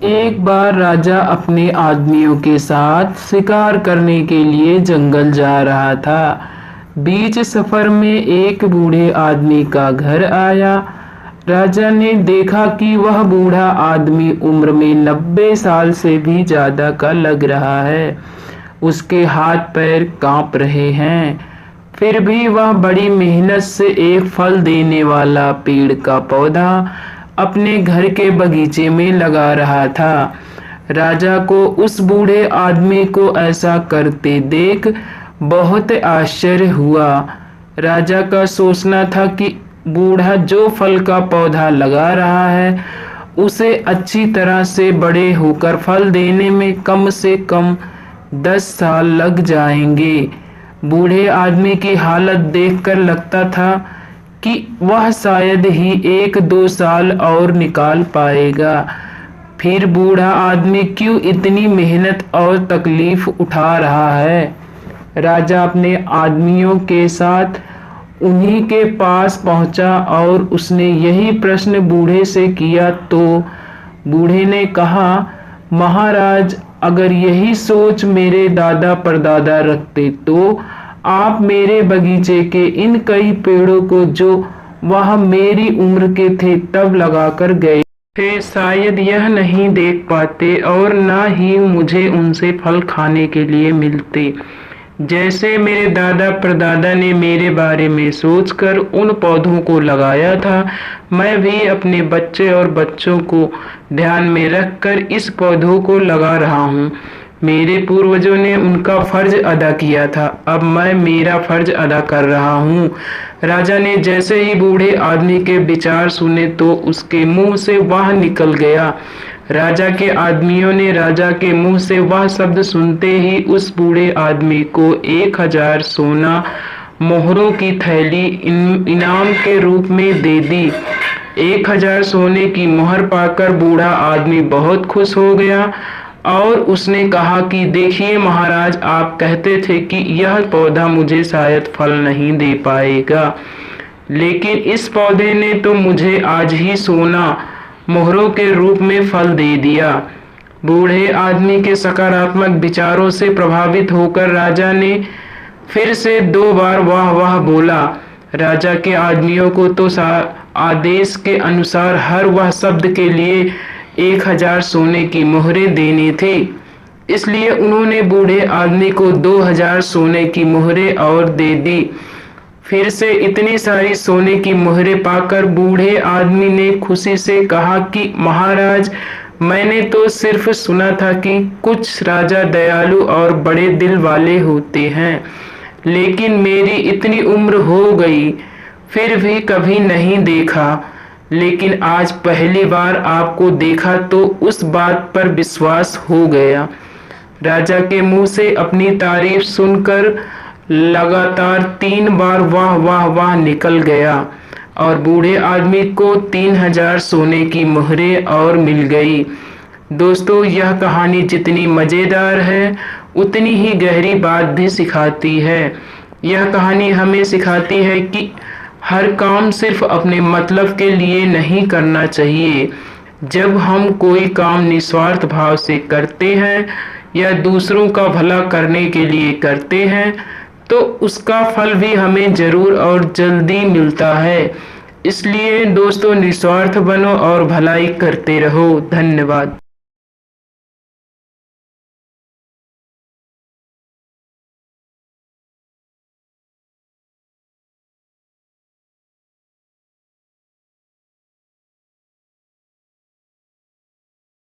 एक बार राजा अपने आदमियों के साथ शिकार करने के लिए जंगल जा रहा था। बीच सफर में एक बूढ़े आदमी का घर आया। राजा ने देखा कि वह बूढ़ा आदमी उम्र में 90 साल से भी ज्यादा का लग रहा है। उसके हाथ पैर कांप रहे हैं, फिर भी वह बड़ी मेहनत से एक फल देने वाला पेड़ का पौधा अपने घर के बगीचे में लगा रहा था। राजा को उस बूढ़े आदमी को ऐसा करते देख बहुत आश्चर्य हुआ। राजा का सोचना था कि बूढ़ा जो फल का पौधा लगा रहा है उसे अच्छी तरह से बड़े होकर फल देने में कम से कम 10 साल लग जाएंगे। बूढ़े आदमी की हालत देखकर लगता था कि वह शायद ही 1-2 साल और निकाल पाएगा। फिर बूढ़ा आदमी क्यों इतनी मेहनत और तकलीफ उठा रहा है? राजा अपने आदमियों के साथ उन्हीं के पास पहुंचा और उसने यही प्रश्न बूढ़े से किया तो बूढ़े ने कहा, महाराज, अगर यही सोच मेरे दादा परदादा रखते तो आप मेरे बगीचे के इन कई पेड़ों को जो वह मेरी उम्र के थे तब लगाकर गए थे शायद यह नहीं देख पाते और ना ही मुझे उनसे फल खाने के लिए मिलते। जैसे मेरे दादा परदादा ने मेरे बारे में सोचकर उन पौधों को लगाया था, मैं भी अपने बच्चे और बच्चों को ध्यान में रखकर इस पौधों को लगा रहा हूँ। मेरे पूर्वजों ने उनका फर्ज अदा किया था, अब मैं मेरा फर्ज अदा कर रहा हूँ। राजा ने जैसे ही बूढ़े आदमी के विचार सुने तो उसके मुंह से वह निकल गया। राजा के आदमियों ने राजा के मुंह से वह शब्द सुनते ही उस बूढ़े आदमी को 1000 सोना मोहरों की थैली इनाम के रूप में दे दी। 1000 सोने की मोहर पाकर बूढ़ा आदमी बहुत खुश हो गया और उसने कहा कि देखिए महाराज, आप कहते थे कि यह पौधा मुझे शायद फल नहीं दे पाएगा, लेकिन इस पौधे ने तो मुझे आज ही सोना मोहरों के रूप में फल दे दिया। बूढ़े आदमी के सकारात्मक विचारों से प्रभावित होकर राजा ने फिर से 2 बार वाह वाह बोला। राजा के आदमियों को तो आदेश के अनुसार हर वह शब्द के लिए 1000 सोने की मोहरें देनी थी, इसलिए उन्होंने बूढ़े आदमी को 2000 सोने की मोहरें और दे दी। फिर से इतनी सारी सोने की मोहरें पाकर बूढ़े आदमी ने खुशी से कहा कि महाराज, मैंने तो सिर्फ सुना था कि कुछ राजा दयालु और बड़े दिल वाले होते हैं, लेकिन मेरी इतनी उम्र हो गई फिर भी कभी नहीं देखा, लेकिन आज पहली बार आपको देखा तो उस बात पर विश्वास हो गया। राजा के मुंह से अपनी तारीफ सुनकर लगातार 3 बार वाह वाह वाह निकल गया और बूढ़े आदमी को 3000 सोने की मोहरें और मिल गई। दोस्तों, यह कहानी जितनी मजेदार है उतनी ही गहरी बात भी सिखाती है। यह कहानी हमें सिखाती है कि हर काम सिर्फ अपने मतलब के लिए नहीं करना चाहिए। जब हम कोई काम निस्वार्थ भाव से करते हैं या दूसरों का भला करने के लिए करते हैं तो उसका फल भी हमें जरूर और जल्दी मिलता है। इसलिए दोस्तों, निस्वार्थ बनो और भलाई करते रहो। धन्यवाद।